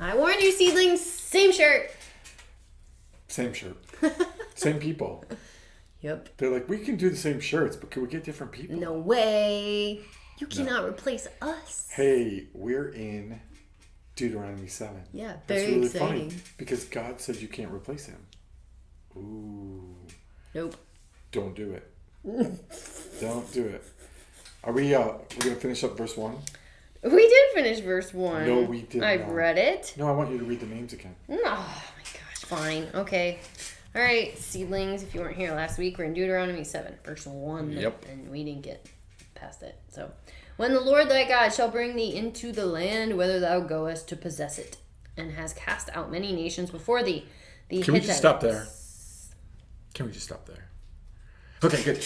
I warned you, seedlings. Same shirt. Same shirt. Same people. Yep. They're like, we can do the same shirts, but can we get different people? No way. You cannot replace us. Hey, we're in Deuteronomy 7. Yeah, That's very really exciting. funny because God said you can't replace him. Ooh. Nope. Don't do it. Don't do it. Are we we're going to finish up verse 1? We did finish verse 1. No, we did I've not. read it. No, I want you to read the names again. Oh my gosh, fine. Okay. All right, seedlings, if you weren't here last week, we're in Deuteronomy 7, verse 1. Yep. And we didn't get past it. So, when the Lord thy God shall bring thee into the land whither thou goest to possess it, and has cast out many nations before thee. Can we just stop there? Can we just stop there? Okay, good.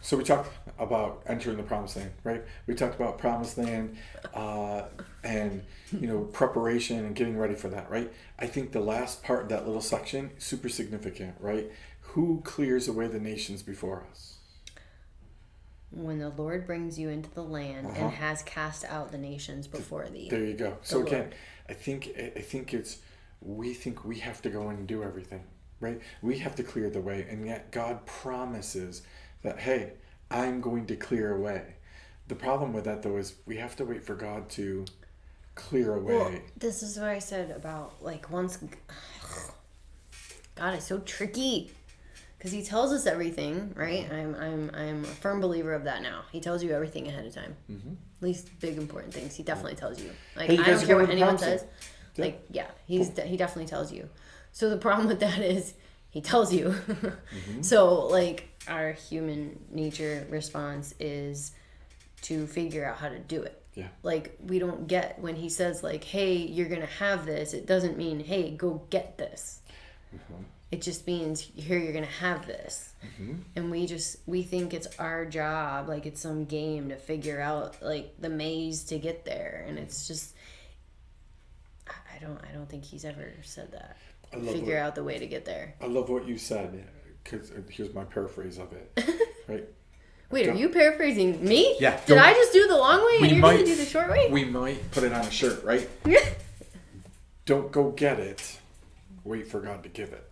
So we talked about entering the promised land, right? We talked about promised land and, preparation and getting ready for that, right? I think the last part of that little section, super significant, right? Who clears away the nations before us? When the Lord brings you into the land and has cast out the nations before thee. There you go. So again, I think we think we have to go in and do everything, right? We have to clear the way, and yet God promises that, hey, I'm going to clear away. The problem with that, though, is we have to wait for God to clear away. Well, this is what I said about, once... God is so tricky. Because he tells us everything, right? I'm a firm believer of that now. He tells you everything ahead of time. Mm-hmm. At least big, important things. He definitely tells you. I don't care what anyone says. He definitely tells you. So the problem with that is he tells you. Mm-hmm. So, our human nature response is to figure out how to do it. Yeah. We don't get when he says, hey, you're going to have this. It doesn't mean, hey, go get this. Mm-hmm. It just means, here, you're going to have this. Mm-hmm. And we think it's our job, it's some game to figure out, the maze to get there. And it's just, I don't think he's ever said that. Figure out the way to get there. I love what you said, because here's my paraphrase of it, right? Wait, are you paraphrasing me? Yeah. Did I just do the long way and you're going to do the short way? We might put it on a shirt, right? Don't go get it. Wait for God to give it.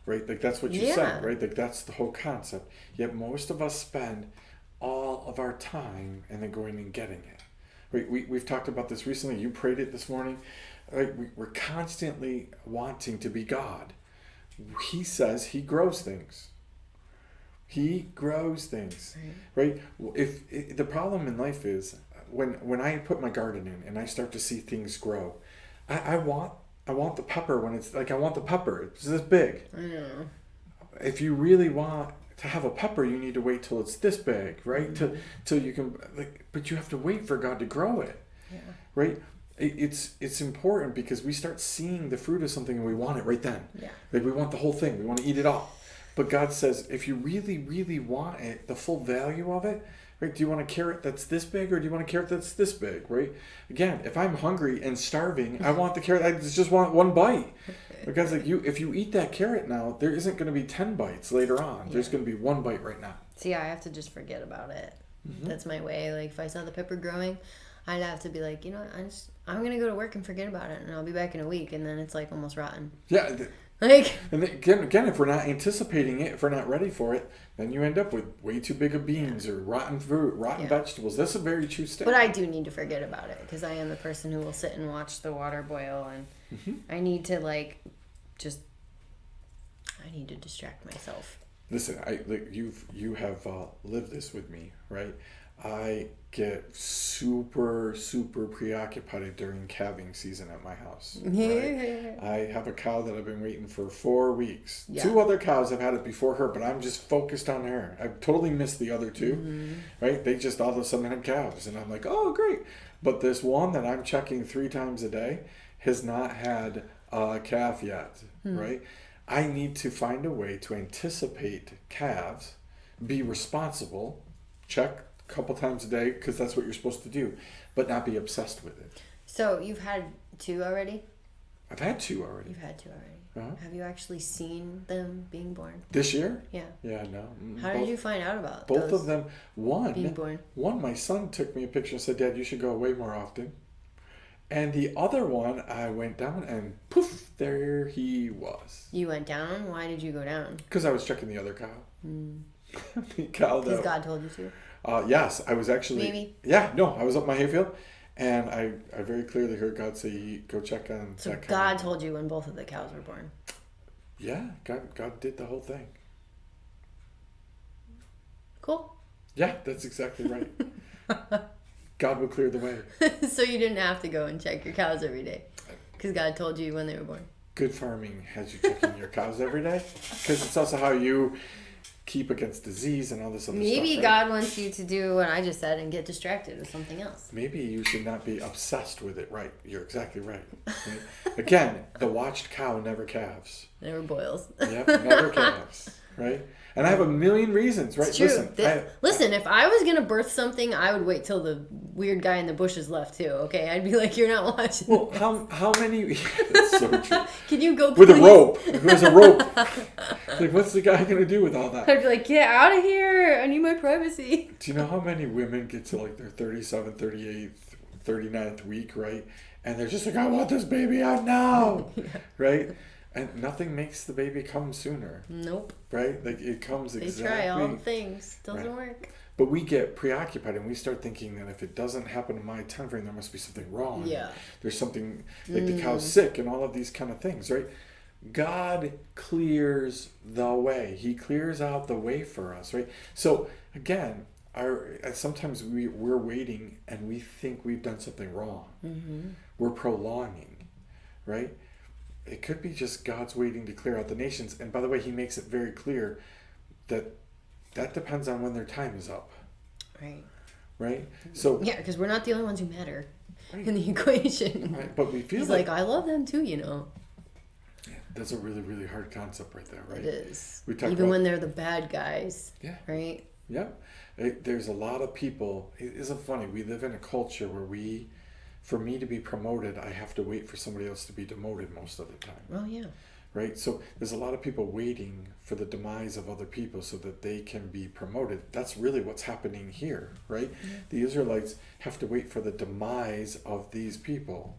Right? That's what you said, right? That's the whole concept. Yet most of us spend all of our time and then going and getting it. Right? We've talked about this recently. You prayed it this morning. Right? We're constantly wanting to be God. He says he grows things. He grows things. Right? If the problem in life is when I put my garden in and I start to see things grow, I want the pepper when it's I want the pepper. It's this big. I know. If you really want to have a pepper, you need to wait till it's this big, right? Mm-hmm. Till you can but you have to wait for God to grow it. Yeah. Right? It's important because we start seeing the fruit of something and we want it right then. Yeah. We want the whole thing. We want to eat it all. But God says if you really, really want it, the full value of it, right? Do you want a carrot that's this big or do you want a carrot that's this big, right? Again, if I'm hungry and starving, I want the carrot. I just want one bite. Because if you eat that carrot now, there isn't going to be 10 bites later on. Yeah. There's going to be one bite right now. See, I have to just forget about it. Mm-hmm. That's my way. If I saw the pepper growing, I'd have to be you know what, I'm going to go to work and forget about it, and I'll be back in a week, and then it's almost rotten. Yeah. And again, if we're not anticipating it, if we're not ready for it, then you end up with way too big of beans or rotten fruit, rotten vegetables. That's a very true statement. But I do need to forget about it because I am the person who will sit and watch the water boil, and I need to I need to distract myself. Listen, you have lived this with me, right? I get super, super preoccupied during calving season at my house. Right? I have a cow that I've been waiting for 4 weeks. Yeah. 2 other cows have had it before her, but I'm just focused on her. I've totally missed the other 2, right? They just all of a sudden had calves, and I'm like, oh, great. But this one that I'm checking 3 times a day has not had a calf yet, right? I need to find a way to anticipate calves, be responsible, check couple times a day because that's what you're supposed to do, but not be obsessed with it. So you've had 2 already? I've had 2 already. You've had 2 already. Have you actually seen them being born? This year? Yeah. Yeah, no. How did you find out about both of them? Being born. One, my son took me a picture and said, Dad, you should go away more often. And the other one, I went down and poof, there he was. You went down? Why did you go down? Because I was checking the other cow. The cow because God told you to? Yes, I was actually... Maybe? Yeah, no, I was up my hayfield. And I very clearly heard God say, go check on so that cow. God told you when both of the cows were born? Yeah, God did the whole thing. Cool. Yeah, that's exactly right. God will clear the way. So you didn't have to go and check your cows every day because God told you when they were born. Good farming has you checking your cows every day because it's also how you keep against disease and all this other stuff. Maybe right? God wants you to do what I just said and get distracted with something else. Maybe you should not be obsessed with it. Right. You're exactly right. Again, the watched cow never calves. Never boils. Yep, never calves. Right? And I have a million reasons, right? It's true. Listen, if I was going to birth something, I would wait till the weird guy in the bushes left too, okay? I'd be like, you're not watching well, this. how many... That's so true. Can you go, with please? a rope. Who has a rope? Like, what's the guy going to do with all that? I'd be like, get out of here. I need my privacy. Do you know how many women get to like their 37th, 38th, 39th week, right? And they're just like, I want this baby out now, yeah. Right? And nothing makes the baby come sooner. Nope. Right? Like it comes exactly. They try all the things. Doesn't right. work. But we get preoccupied and we start thinking that if it doesn't happen in my time frame, there must be something wrong. Yeah. There's something like the cow's sick and all of these kind of things, right? God clears the way. He clears out the way for us, right? So again, sometimes we're waiting and we think we've done something wrong. Mm-hmm. We're prolonging, right? It could be just God's waiting to clear out the nations. And by the way, he makes it very clear that depends on when their time is up. Right. Right? So yeah, because we're not the only ones who matter in the equation. Right. But we feel He's like, I love them too, you know. Yeah, that's a really, really hard concept right there, right? It is. Even when they're the bad guys. Yeah. Right? Yeah. There's a lot of people. It isn't funny. We live in a culture where for me to be promoted, I have to wait for somebody else to be demoted most of the time. Oh, yeah. Right? So there's a lot of people waiting for the demise of other people so that they can be promoted. That's really what's happening here, right? Yeah. The Israelites have to wait for the demise of these people,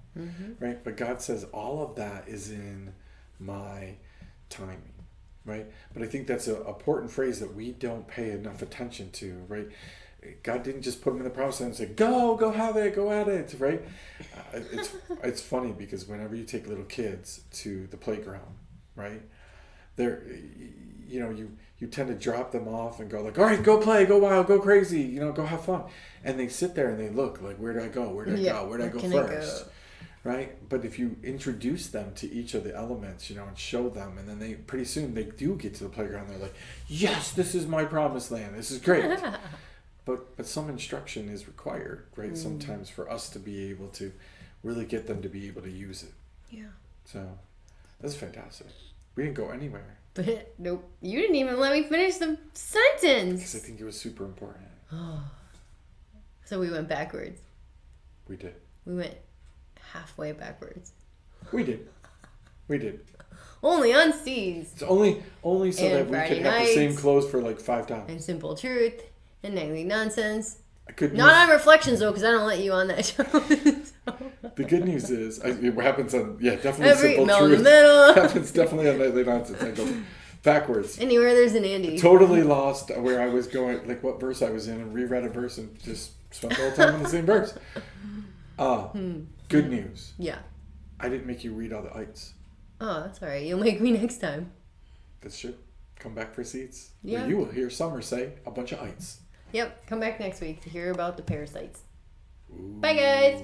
right? But God says all of that is in my timing, right? But I think that's an important phrase that we don't pay enough attention to, right? God didn't just put them in the promised land and say, go have it, go at it, right? It's funny because whenever you take little kids to the playground, right? You tend to drop them off and go like, all right, go play, go wild, go crazy, go have fun. And they sit there and they look like, where do I go? Where do I go? Where do I go first? Right? But if you introduce them to each of the elements, and show them, and then pretty soon they do get to the playground. They're like, yes, this is my promised land. This is great. But some instruction is required, right? Sometimes for us to be able to really get them to be able to use it. Yeah. So that's fantastic. We didn't go anywhere. But nope, you didn't even let me finish the sentence. Because I think it was super important. Oh. So we went backwards. We did. We went halfway backwards. We did. Only on seeds. It's only so and that we could have the same clothes for like 5 times. And simple truth and nightly nonsense. Not on Reflections though, because I don't let you on that show. The good news is it happens on definitely simple truth. Happens definitely on Nightly Nonsense. I go backwards. Anywhere there's an Andy. Totally lost where I was going, like what verse I was in, and reread a verse and just spent the whole time in the same verse. Good news. Yeah. I didn't make you read all the ites. Oh, that's all right. You'll make me next time. That's true. Come back for seats. Yeah. Where you will hear Summer say a bunch of ites. Yep. Come back next week to hear about the parasites. Ooh. Bye, guys.